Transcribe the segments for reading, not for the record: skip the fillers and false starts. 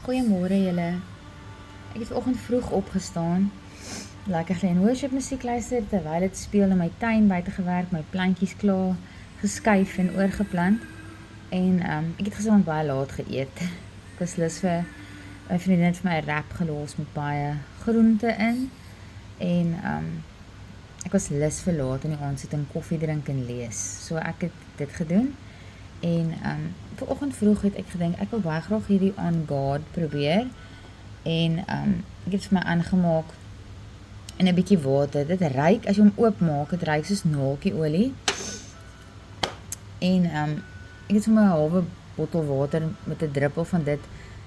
Goeiemôre julle. Ek het vanoggend vroeg opgestaan, lekker gelê en worship musiek luister terwyl dit speel in my tuin buite gewerk, my plantjies klaar geskuif en oorgeplant. En ek het gisterand baie laat geëet. Ek was lus vir 'n vriendin het vir my 'n wrap gelos met baie groente in en ek was lus vir laat in die aand sit en koffie drink en lees. So ek het dit gedoen. En vanoggend vroeg het ek gedink ek wil baie graag hierdie On Guard probeer. En ek het vir my aangemaak in 'n bietjie water. Dit ruik as jy hom oopmaak, dit ruik soos naaltjie-olie. En ek het vir my 'n halwe bottel water met 'n druppel van dit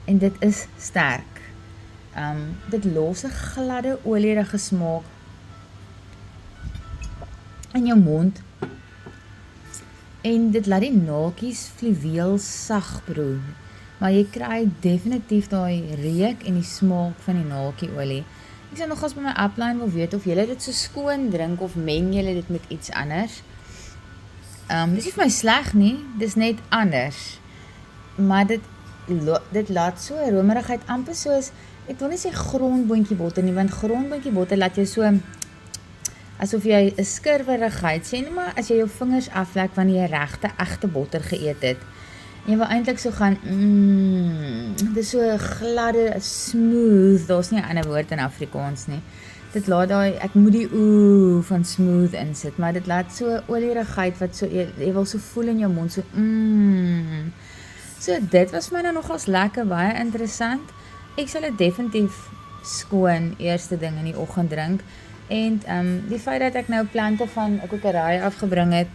en dit is sterk. Dit los 'n gladde olierige smaak in jou mond. En dit laat die naaltjies fluweel sag broei. Maar jy kry definitief daai reuk en die smaak van die naaltjie-olie. Ek sou nogals by my upline wil weet of julle dit so skoon drink of meng julle dit met iets anders. Dis nie vir my sleg nie, dis net anders. Maar dit laat so 'n romerigheid amper soos, ek wil nie sê grondboontjie botter nie, want grondboontjie botter laat jou so asof jy 'n skurwerigheid sê, nie maar as jy jou vingers aflek wanneer jy regte egte botter geëet het. En jy wil eintlik so gaan, dis so gladde, smooth, daar's nie 'n ander woord in Afrikaans nie. Dit laat daai, ek moet die van smooth insit, maar dit laat so olierigheid wat so, jy wil so voel in jou mond, so So dit was vir my nou nogals lekker, baie interessant. Ek sal dit definitief skoon eerste ding in die oggend drink. En die feit dat ek nou plante van 'n koekery afgebring het,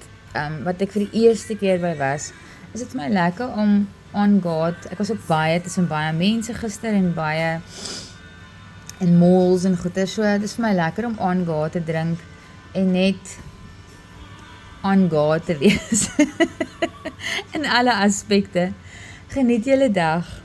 wat ek vir die eerste keer by was, is dit vir my lekker om On Guard, ek was ook tussen baie mense gister en baie in malls en goeie, so dit is vir my lekker om On Guard te drink en net On Guard te wees in alle aspekte. Geniet julle dag.